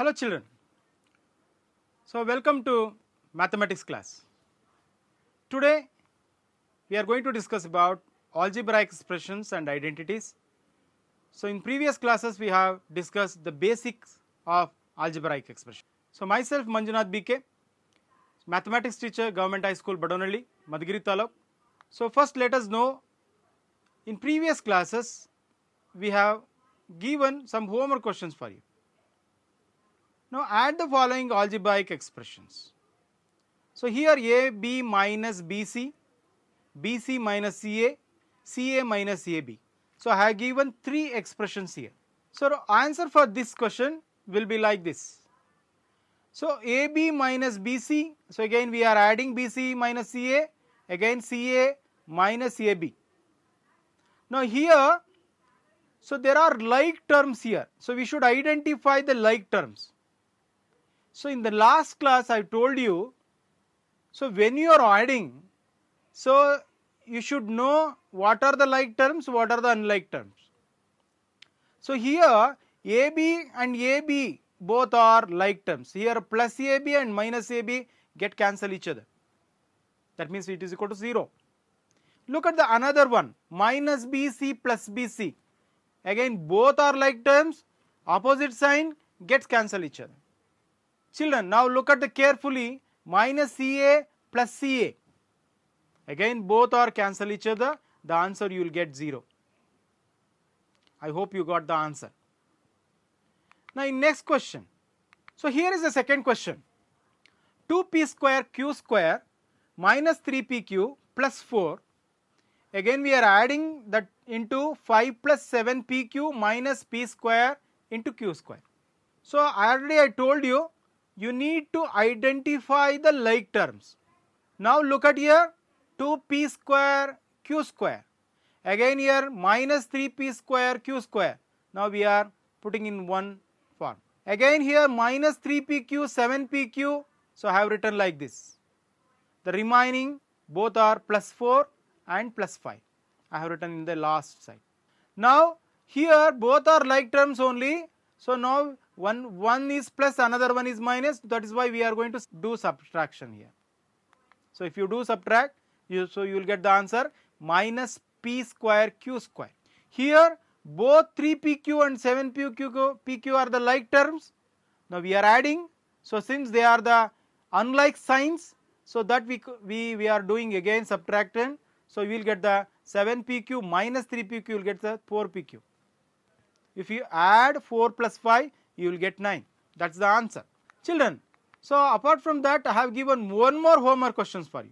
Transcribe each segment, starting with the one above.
Hello children, so welcome to mathematics class. Today we are going to discuss about algebraic expressions and identities. So in previous classes we have discussed the basics of algebraic expression. So myself Manjunath BK, mathematics teacher, Government High School Badonalli, Madhugiri Taluk. So first let us know, in previous classes we have given some homework questions for you. Now add the following algebraic expressions. So here AB minus BC, BC minus CA, CA minus AB. So I have given three expressions here. So the answer for this question will be like this. So AB minus BC, so again we are adding BC minus CA, again CA minus AB. Now here, so there are like terms here, so we should identify the like terms. So in the last class I told you, so when you are adding, so you should know what are the like terms, what are the unlike terms. So here AB and AB both are like terms. Here plus AB and minus AB get cancel each other. That means it is equal to 0. Look at the another one, minus BC plus BC. Again both are like terms, opposite sign gets cancel each other. Children, now look at the carefully, minus CA plus CA. Again both are cancel each other, the answer you will get 0. I hope you got the answer. Now in next question, so here is the second question. 2p square q square minus 3pq plus 4. Again we are adding that into 5 plus 7pq minus p square into q square. So already I told you, you need to identify the like terms. Now look at here, 2p square q square. Again here minus 3p square q square. Now we are putting in one form. Again here minus 3pq, 7pq. So I have written like this. The remaining both are plus 4 and plus 5. I have written in the last side. Now here both are like terms only. So now one is plus, another one is minus. That is why we are going to do subtraction here. So if you do subtract, you will get the answer minus p square q square. Here both 3pq and 7pq are the like terms. Now we are adding. So since they are the unlike signs, so that we are doing again subtraction. So we will get the 7pq minus 3pq, you will get the 4pq. If you add 4 plus 5, you will get 9. That's the answer. Children, so apart from that, I have given one more homework questions for you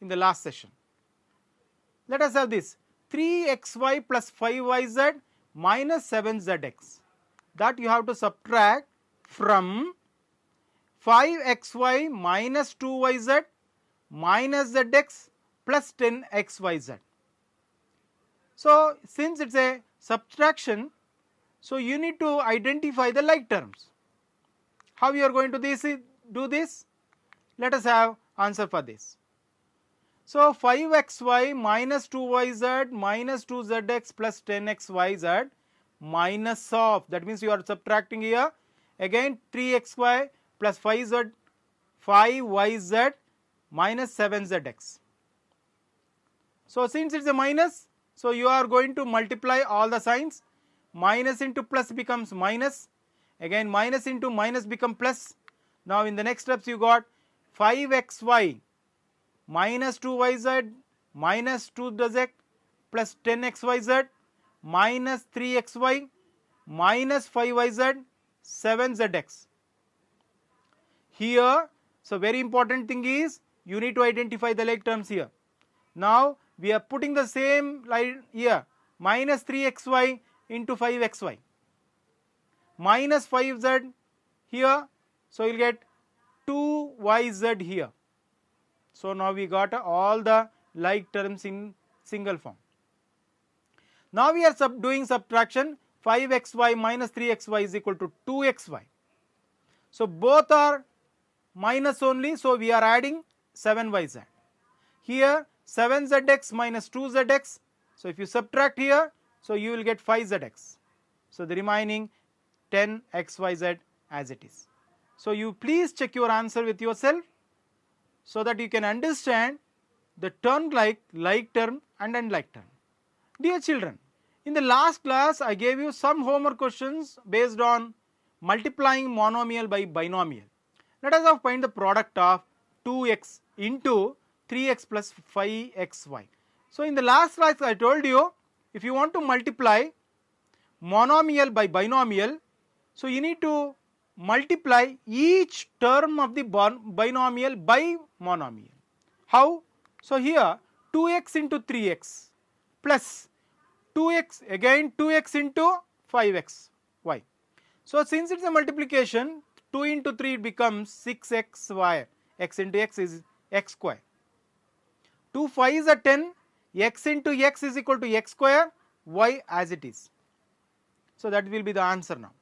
in the last session. Let us have this, 3xy plus 5yz minus 7zx. That you have to subtract from 5xy minus 2yz minus zx plus 10xyz. So since it's a subtraction, so you need to identify the like terms. How you are going to do this? Let us have answer for this. So 5xy minus 2yz minus 2zx plus 10xyz minus of, that means you are subtracting here, again 3xy plus 5yz minus 7zx. So since it is a minus, so you are going to multiply all the signs. Minus into plus becomes minus, again minus into minus become plus. Now in the next steps you got 5xy minus 2yz minus 2zx plus 10xyz minus 3xy minus 5yz 7zx. Here, so very important thing is you need to identify the like terms here. Now we are putting the same line here, minus 3xy into 5xy minus 5z here, so you will get 2yz here. So now we got all the like terms in single form. Now we are doing subtraction, 5xy minus 3xy is equal to 2xy. So both are minus only, so we are adding 7yz. Here 7zx minus 2zx, so if you subtract here, so you will get 5zx. So the remaining 10xyz as it is. So you please check your answer with yourself so that you can understand the term like term and unlike term. Dear children, in the last class I gave you some homework questions based on multiplying monomial by binomial. Let us now find the product of 2x into 3x plus 5xy. So in the last class I told you, if you want to multiply monomial by binomial, so you need to multiply each term of the binomial by monomial. How? So here 2x into 3x plus 2x, again 2x into 5xy. So since it is a multiplication, 2 into 3 it becomes 6xy, x into x is x square. 2 5s are 10, x into x is equal to x square, y as it is. So that will be the answer now.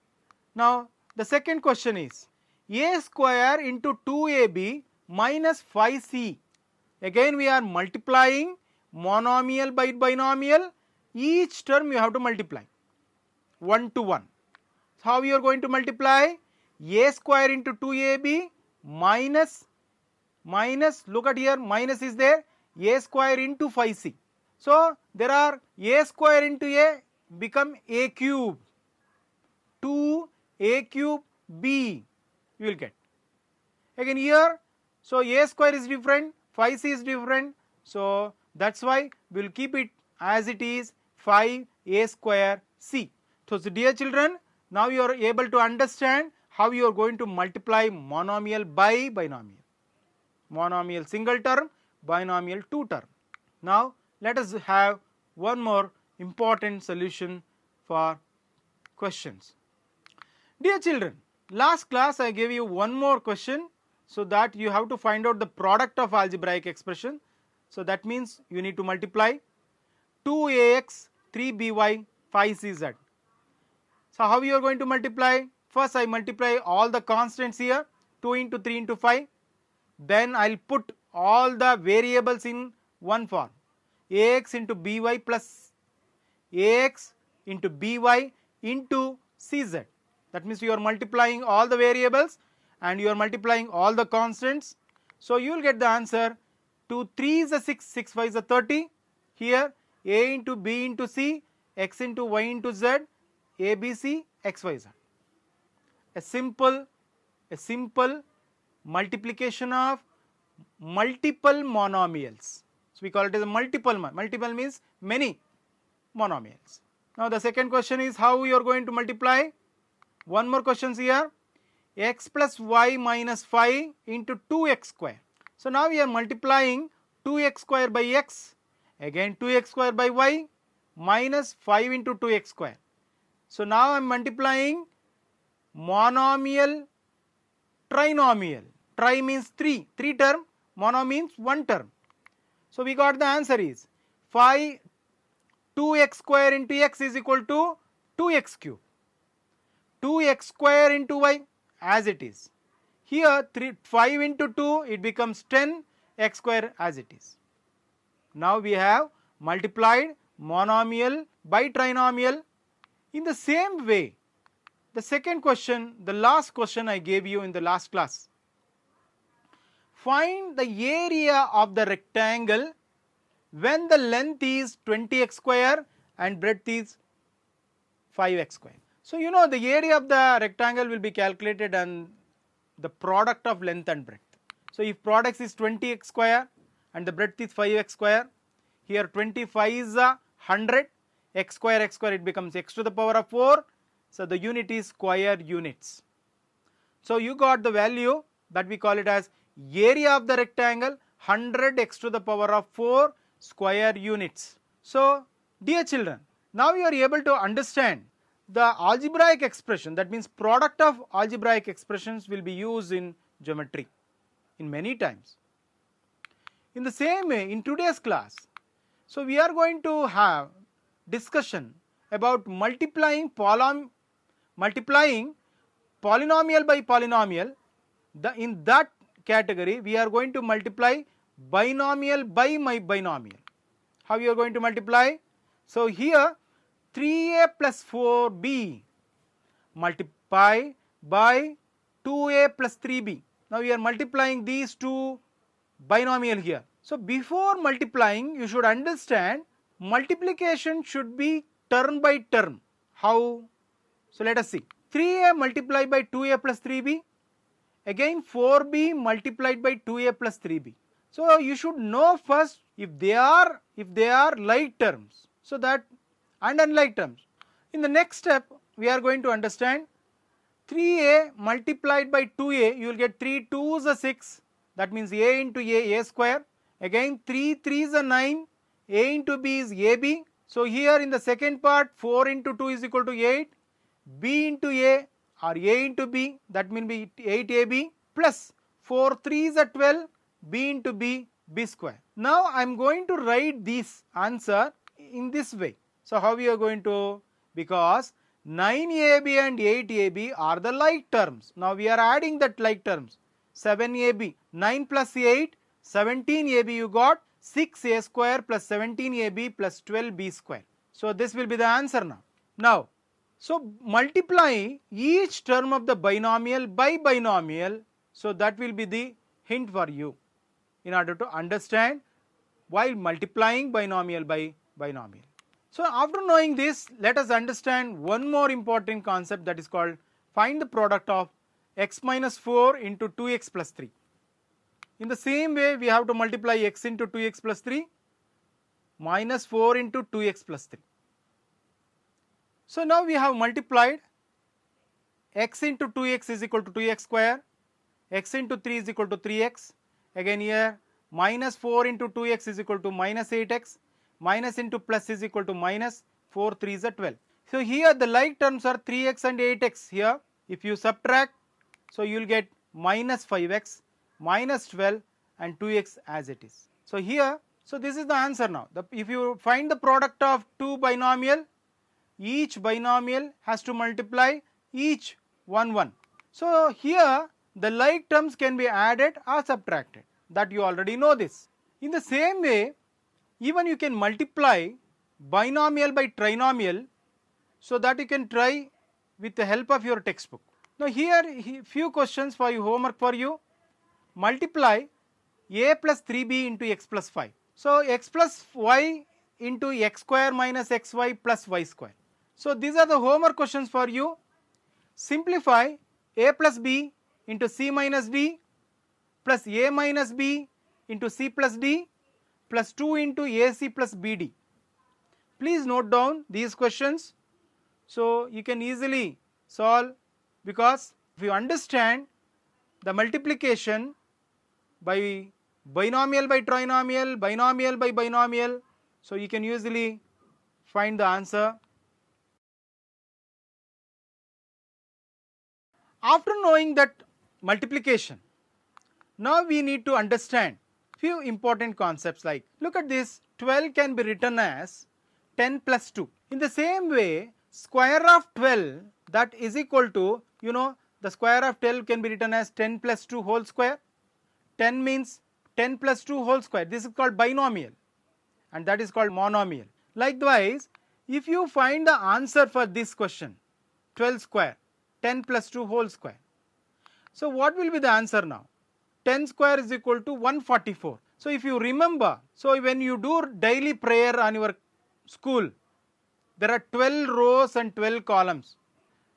Now the second question is a square into 2ab minus 5c. Again we are multiplying monomial by binomial. Each term you have to multiply 1 to 1. How you are going to multiply? A square into 2ab minus, look at here, minus is there, a square into 5c. So there are a square into a become a cube, 2a cube b you will get. Again here, so a square is different, 5c is different, so that is why we will keep it as it is 5a square c. So dear children, now you are able to understand how you are going to multiply monomial by binomial. Monomial single term, binomial two term. Now let us have one more important solution for questions. Dear children, last class I gave you one more question, so that you have to find out the product of algebraic expression. So that means you need to multiply 2ax, 3by, 5cz. So how you are going to multiply? First I multiply all the constants here, 2 into 3 into 5. Then I will put all the variables in one form, ax into by plus ax into by into cz. That means you are multiplying all the variables and you are multiplying all the constants. So you will get the answer. 2 3 is a 6, 6 5 is a 30. Here a into b into c, x into y into z, a b c, x y z. A simple multiplication of multiple monomials. So we call it as a multiple means many monomials. Now the second question is how you are going to multiply. One more questions here, x plus y minus 5 into 2x square. So now we are multiplying 2x square by x, again 2x square by y minus 5 into 2x square. So now I am multiplying monomial, trinomial. Tri means 3 term, mono means 1 term. So we got the answer is 5 2x square into x is equal to 2x cube. 2x square into y as it is. Here 5 into 2 it becomes 10 x square as it is. Now we have multiplied monomial by trinomial. In the same way, the second question, the last question I gave you in the last class. Find the area of the rectangle when the length is 20x square and breadth is 5x square. So you know the area of the rectangle will be calculated on the product of length and breadth. So if product is 20x square and the breadth is 5x square, here 25 is 100, x square it becomes x to the power of 4. So the unit is square units. So you got the value that we call it as area of the rectangle 100 x to the power of 4 square units. So dear children, now you are able to understand the algebraic expression, that means product of algebraic expressions will be used in geometry in many times. In the same way, in today's class, so we are going to have discussion about multiplying polynomial by polynomial. In that category we are going to multiply binomial by binomial. How you are going to multiply? So here 3a plus 4b multiply by 2a plus 3b. Now we are multiplying these two binomial here. So before multiplying, you should understand multiplication should be term by term. How? So let us see. 3a multiplied by 2a plus 3b, again 4b multiplied by 2a plus 3b. So you should know first if they are like terms, so that, and unlike terms. In the next step we are going to understand 3a multiplied by 2a, you will get 3 2s are 6, that means a into a square, again 3 3s are 9, a into b is ab. So here in the second part 4 into 2 is equal to 8, b into a or a into b, that means be 8ab, plus 4 3s are 12, b into b, b square. Now I am going to write this answer in this way. So how we are going to, because 9ab and 8ab are the like terms. Now we are adding that like terms. 7ab, 9 plus 8, 17ab you got, 6a square plus 17ab plus 12b square. So this will be the answer now. Now, so multiply each term of the binomial by binomial, so that will be the hint for you in order to understand while multiplying binomial by binomial. So after knowing this, let us understand one more important concept, that is called find the product of x minus 4 into 2x plus 3. In the same way, we have to multiply x into 2x plus 3 minus 4 into 2x plus 3. So now we have multiplied x into 2x is equal to 2x square, x into 3 is equal to 3x, again here minus 4 into 2x is equal to minus 8x, minus into plus is equal to minus, 4 3s are 12. So here the like terms are 3x and 8x here. If you subtract, so you will get minus 5x, minus 12 and 2x as it is. So here, so this is the answer now. If you find the product of two binomial, each binomial has to multiply each 1. So here the like terms can be added or subtracted, that you already know this. In the same way, even you can multiply binomial by trinomial, so that you can try with the help of your textbook. Now here few questions for you, homework for you. Multiply a plus 3b into x plus 5. So x plus y into x square minus xy plus y square. So these are the homework questions for you. Simplify a plus b into c minus d plus a minus b into c plus d plus 2 into ac plus bd. Please note down these questions, so you can easily solve, because if you understand the multiplication by binomial by trinomial, binomial by binomial, so you can usually find the answer. After knowing that multiplication, now we need to understand few important concepts, like look at this, 12 can be written as 10 plus 2. In the same way, square of 12, that is equal to, the square of 12 can be written as 10 plus 2 whole square. 10 means 10 plus 2 whole square. This is called binomial, and that is called monomial. Likewise, if you find the answer for this question, 12 square, 10 plus 2 whole square. So what will be the answer now? 10 square is equal to 144. So if you remember, so when you do daily prayer on your school, there are 12 rows and 12 columns.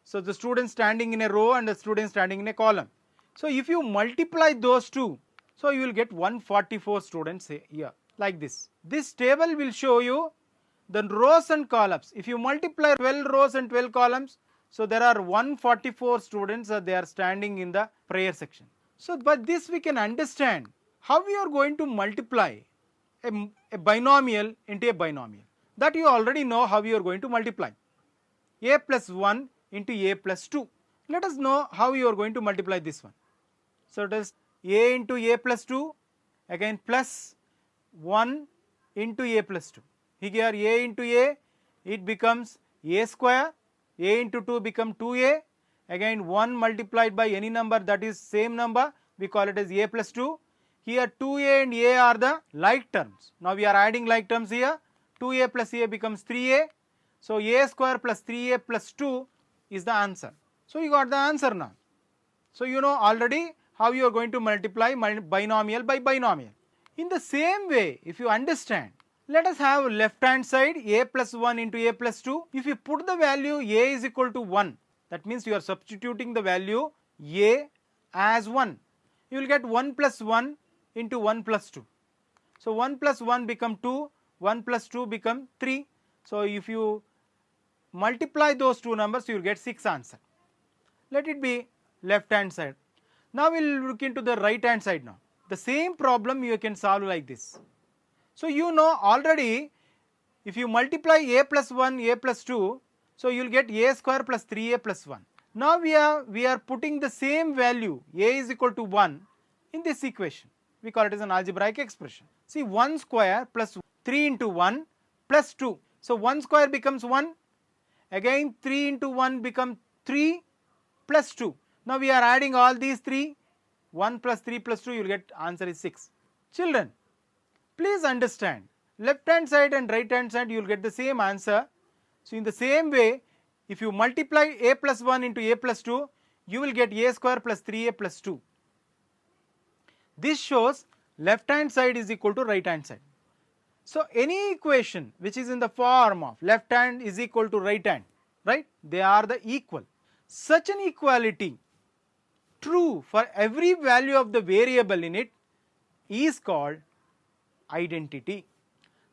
So the student standing in a row and the student standing in a column. So if you multiply those two, so you will get 144 students here, like this. This table will show you the rows and columns. If you multiply 12 rows and 12 columns, so there are 144 students they are standing in the prayer section. So by this we can understand how we are going to multiply a binomial into a binomial. That you already know how you are going to multiply. A plus 1 into a plus 2. Let us know how you are going to multiply this one. So it is a into a plus 2, again plus 1 into a plus 2. Here a into a, it becomes a square, a into 2 become 2a, again 1 multiplied by any number that is same number, we call it as a plus 2. Here 2a and a are the like terms. Now we are adding like terms here. 2a plus a becomes 3a. So a square plus 3a plus 2 is the answer. So you got the answer now. So you know already how you are going to multiply binomial by binomial. In the same way, if you understand, let us have left hand side a plus 1 into a plus 2. If you put the value a is equal to 1, that means you are substituting the value a as 1. You will get 1 plus 1 into 1 plus 2. So 1 plus 1 become 2, 1 plus 2 become 3. So if you multiply those two numbers, you will get 6 answer. Let it be left hand side. Now we will look into the right hand side now. The same problem you can solve like this. So you know already, if you multiply a plus 1, a plus 2, so you will get a square plus 3a plus 1. Now we are putting the same value a is equal to 1 in this equation. We call it as an algebraic expression. See, 1 square plus 3 into 1 plus 2. So 1 square becomes 1. Again 3 into 1 becomes 3 plus 2. Now we are adding all these 3. 1 plus 3 plus 2, you will get answer is 6. Children, please understand, left hand side and right hand side you will get the same answer. So in the same way, if you multiply a plus 1 into a plus 2, you will get a square plus 3a plus 2. This shows left hand side is equal to right hand side. So any equation which is in the form of left hand is equal to right hand, right? They are the equal. Such an equality, true for every value of the variable in it, is called identity.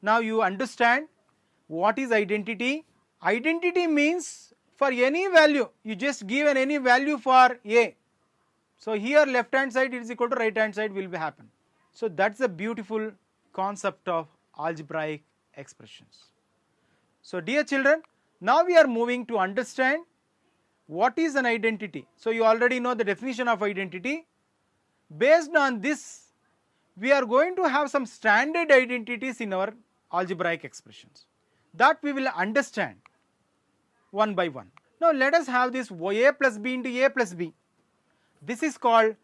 Now you understand what is identity? Identity means for any value, you just give any value for a. So here left hand side is equal to right hand side will be happen. So that's a beautiful concept of algebraic expressions. So dear children, now we are moving to understand what is an identity. So you already know the definition of identity. Based on this, we are going to have some standard identities in our algebraic expressions that we will understand one by one. Now let us have this a plus b into a plus b. This is called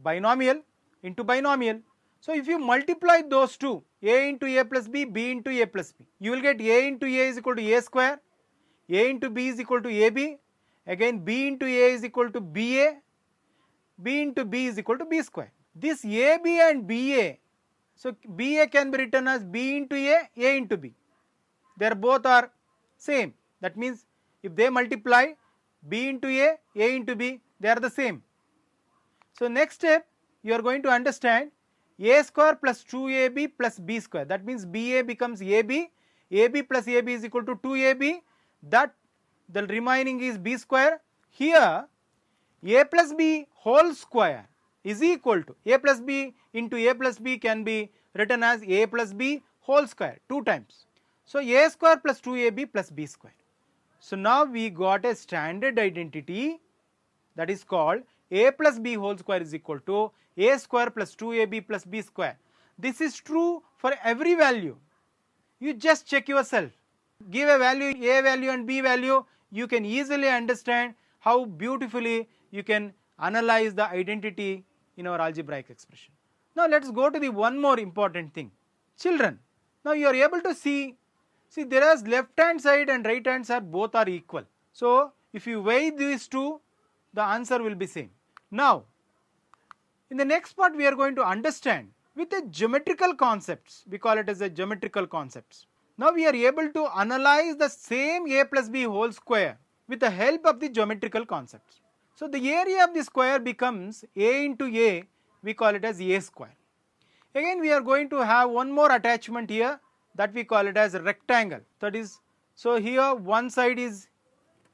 binomial into binomial. So if you multiply those two, a into a plus b, b into a plus b, you will get a into a is equal to a square, a into b is equal to ab, again b into a is equal to ba, b into b is equal to b square. This ab and ba, so ba can be written as b into a into b. They both are same. That means if they multiply b into a into b, they are the same. So next step, you are going to understand a square plus 2ab plus b square. That means ba becomes ab, ab plus ab is equal to 2ab, that the remaining is b square. Here a plus b whole square is equal to a plus b into a plus b can be written as a plus b whole square 2 times. So a square plus 2ab plus b square. So now we got a standard identity that is called a plus b whole square is equal to a square plus 2ab plus b square. This is true for every value. You just check yourself. Give a value, a value and b value, you can easily understand how beautifully you can analyze the identity in our algebraic expression. Now let us go to the one more important thing. Children, now you are able to see there is left hand side and right hand side both are equal. So if you weigh these two, the answer will be same. Now in the next part we are going to understand with the geometrical concepts, we call it as a geometrical concepts. Now we are able to analyze the same a plus b whole square with the help of the geometrical concepts. So the area of the square becomes a into a, we call it as a square. Again we are going to have one more attachment here that we call it as a rectangle. That is, so here one side is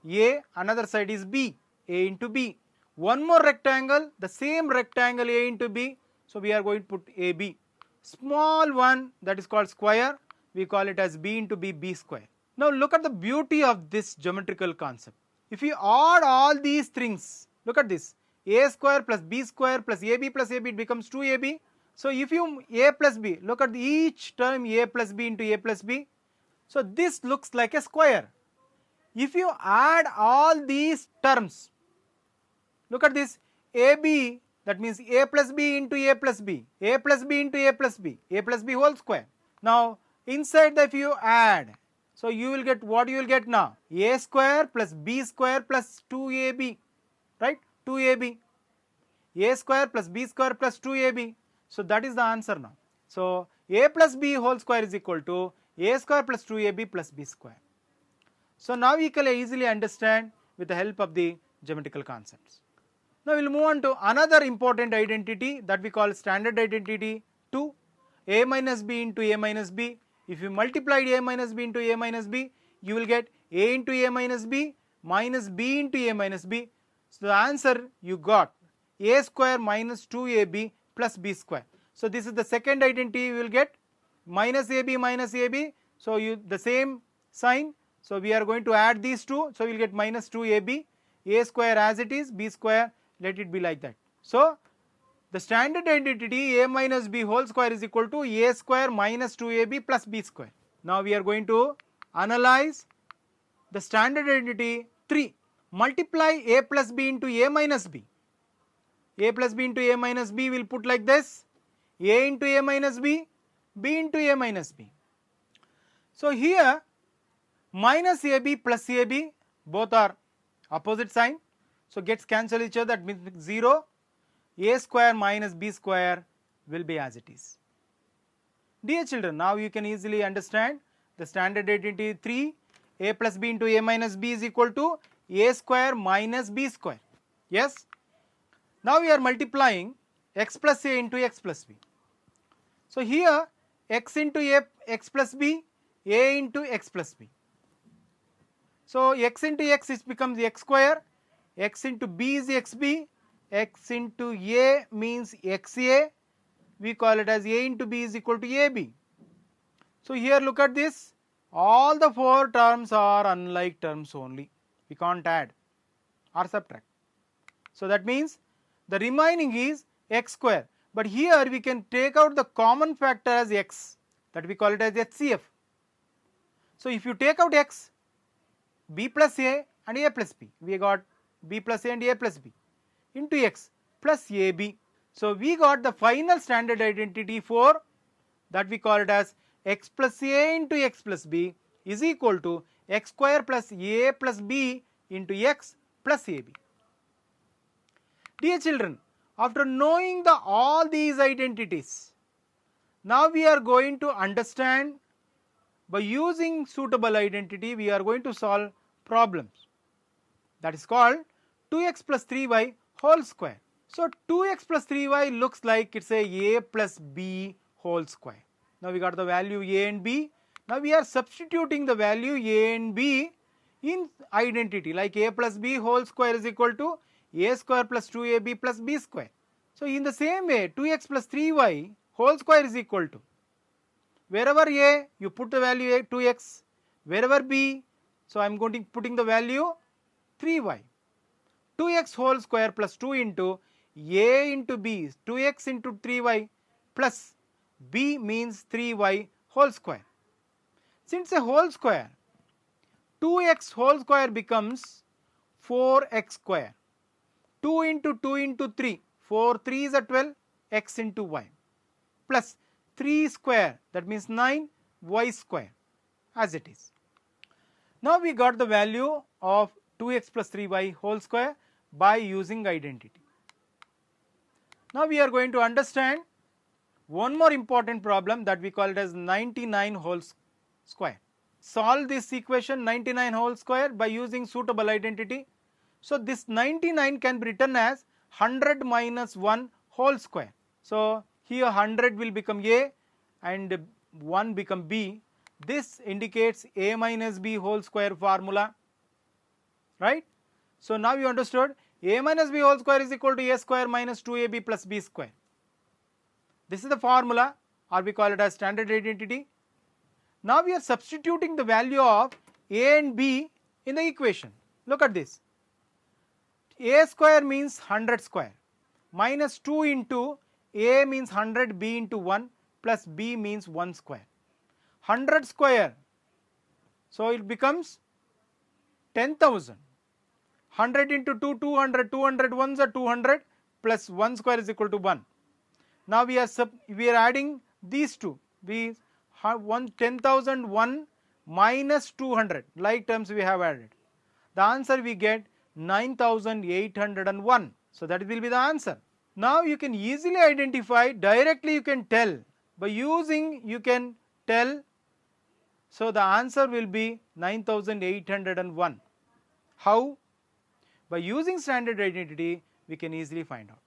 a, another side is b, a into b. One more rectangle, the same rectangle a into b, so we are going to put ab. Small one that is called square, we call it as b into b, b square. Now look at the beauty of this geometrical concept. If you add all these things, look at this, a square plus b square plus ab, it becomes 2ab. So if you a plus b, look at each term a plus b into a plus b. So this looks like a square. If you add all these terms, look at this, ab, that means a plus b into a plus b, a plus b into a plus b whole square. Now inside that if you add, so you will get what you will get now, a square plus b square plus 2ab, right, 2ab. a square plus b square plus 2ab. So that is the answer now. So a plus b whole square is equal to a square plus 2ab plus b square. So now we can easily understand with the help of the geometrical concepts. Now we will move on to another important identity that we call standard identity 2, a minus b into a minus b. If you multiply a minus b into a minus b, you will get a into a minus b minus b into a minus b. So the answer you got a square minus 2ab plus b square. So this is the second identity you will get, minus ab minus ab. So the same sign. So we are going to add these two. So we will get minus 2ab, a square as it is, b square, let it be like that. So the standard identity a minus b whole square is equal to a square minus 2ab plus b square. Now we are going to analyze the standard identity 3. Multiply a plus b into a minus b. A plus b into a minus b will put like this, a into a minus b, b into a minus b. So here minus ab plus ab both are opposite sign, so gets cancel each other, that means 0, a square minus b square will be as it is. Dear children, now you can easily understand the standard identity 3, a plus b into a minus b is equal to a square minus b square. Yes. Now we are multiplying x plus a into x plus b. So here x into a x plus b, a into x plus b. So x into x it becomes x square, x into b is xb, x into a means xa, we call it as a into b is equal to ab. So here look at this, all the 4 terms are unlike terms only, we can't add or subtract. So that means the remaining is x square, but here we can take out the common factor as x, that we call it as HCF. So if you take out x, b plus a and a plus b, we got b plus a and a plus b into x plus ab. So we got the final standard identity 4, that we call it as x plus a into x plus b is equal to x square plus a plus b into x plus ab. Dear children, after knowing all these identities, now we are going to understand, by using suitable identity we are going to solve problems, that is called 2x plus 3y whole square. So 2x plus 3y looks like it's a plus b whole square. Now we got the value a and b. Now we are substituting the value a and b in identity, like a plus b whole square is equal to a square plus 2ab plus b square. So in the same way 2x plus 3y whole square is equal to, wherever a you put the value a 2x, wherever b, so I am going to putting the value 3y. 2x whole square plus 2 into a into b, 2x into 3y plus b means 3y whole square. Since a whole square, 2x whole square becomes 4x square. 2 into 3, 4 3 is a 12, x into y plus 3 square, that means 9 y square as it is. Now we got the value of 2x plus 3y whole square by using identity. Now we are going to understand one more important problem, that we call it as 99 whole square. Solve this equation 99 whole square by using suitable identity. So this 99 can be written as 100 minus 1 whole square. So here 100 will become a and 1 become b. This indicates a minus b whole square formula, right? So now you understood a minus b whole square is equal to a square minus 2ab plus b square. This is the formula, or we call it as standard identity. Now we are substituting the value of a and b in the equation. Look at this. A square means 100 square minus 2 into a means 100, b into 1 plus b means 1 square. 100 square, so it becomes 10,000. 100 into 2, 200, 200 ones are 200 plus 1 square is equal to 1. Now we are adding these two. We have 10,001 minus 200, like terms we have added. The answer we get 9,801. So that will be the answer. Now you can easily identify, directly you can tell, by using you can tell, so the answer will be 9801. How? By using standard identity we can easily find out.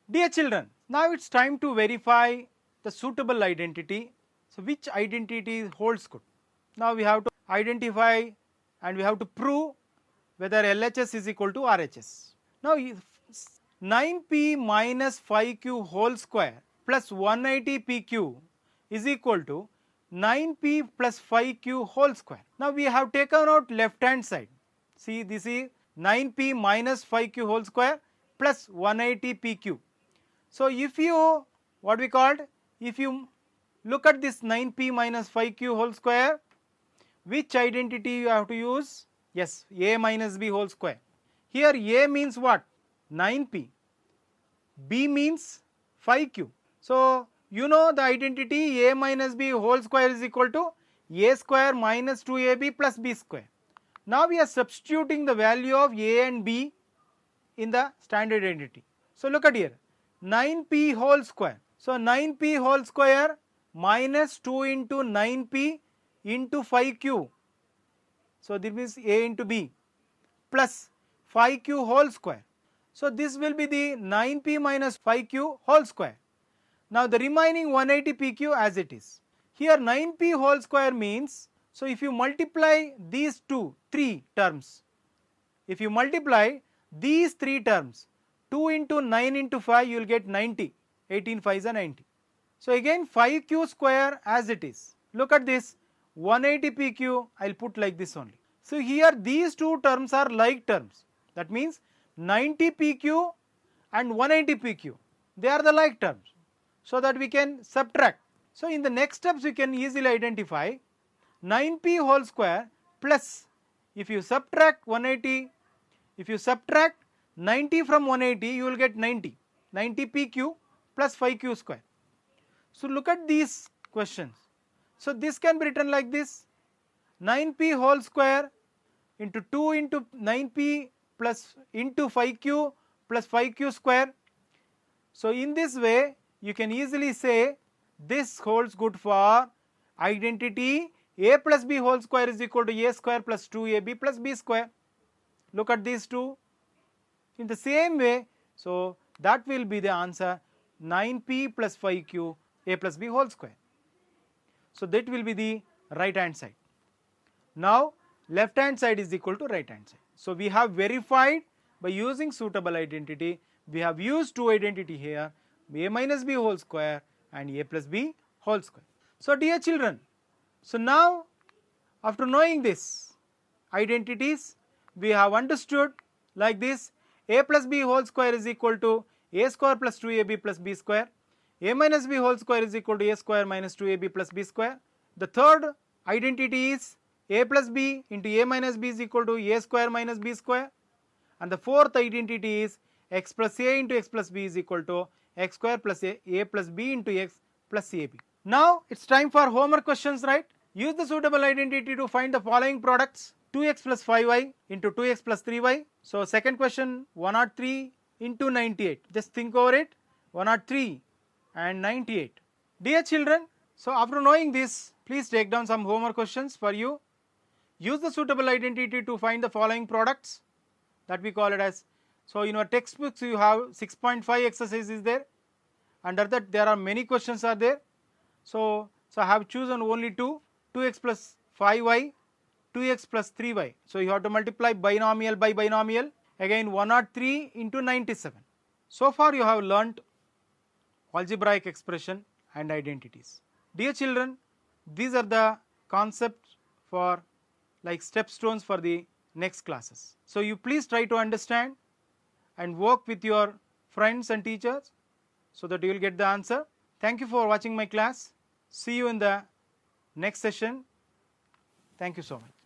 Dear children, now it's time to verify the suitable identity. So which identity holds good? Now we have to identify and we have to prove whether LHS is equal to RHS. Now 9p minus 5q whole square plus 180pq is equal to 9p plus 5q whole square. Now we have taken out left hand side. See, this is 9p minus 5q whole square plus 180pq. So if you, what we called, if you look at this 9p minus 5q whole square, which identity you have to use? Yes, a minus b whole square. Here a means what? 9p. B means 5q. So you know the identity a minus b whole square is equal to a square minus 2ab plus b square. Now we are substituting the value of a and b in the standard identity. So look at here, 9p whole square. So 9p whole square minus 2 into 9p into 5q. So this means a into b plus 5q whole square. So this will be the 9p minus 5q whole square. Now the remaining 180pq as it is. Here 9p whole square means, so if you multiply these three terms, if you multiply these three terms, 2 into 9 into 5, you will get 90, 18 5s are 90. So again 5q square as it is. Look at this, 180pq I will put like this only. So here these two terms are like terms, that means 90pq and 180pq, they are the like terms, so that we can subtract. So in the next steps we can easily identify 9p whole square plus, if you subtract 180, if you subtract 90 from 180, you will get 90, 90pq plus 5q square. So look at these questions. So this can be written like this, 9p whole square into 2 into 9p plus into 5q plus 5q square. So in this way you can easily say this holds good for identity a plus b whole square is equal to a square plus 2ab plus b square. Look at these two. In the same way, so that will be the answer, 9p plus 5q a plus b whole square. So that will be the right hand side. Now left hand side is equal to right hand side. So we have verified by using suitable identity. We have used two identity here, a minus b whole square and a plus b whole square. So dear children, so now after knowing this identities, we have understood like this, a plus b whole square is equal to a square plus 2ab plus b square, a minus b whole square is equal to a square minus 2ab plus b square. The third identity is a plus b into a minus b is equal to a square minus b square, and the fourth identity is x plus a into x plus b is equal to x square plus a plus b into x plus ab. Now it's time for homework questions, right? Use the suitable identity to find the following products, 2x plus 5y into 2x plus 3y. So second question, 103 into 98. Just think over it, 103 and 98. Dear children, so after knowing this, please take down some homework questions for you. Use the suitable identity to find the following products, that we call it as, so in your textbooks you have 6.5 exercise is there. Under that there are many questions are there. So I have chosen only 2x plus 5y, 2x plus 3y. So you have to multiply binomial by binomial. Again 103 into 97. So far you have learnt algebraic expression and identities. Dear children, these are the concepts for like stepstones for the next classes. So you please try to understand and work with your friends and teachers so that you will get the answer. Thank you for watching my class. See you in the next session. Thank you so much.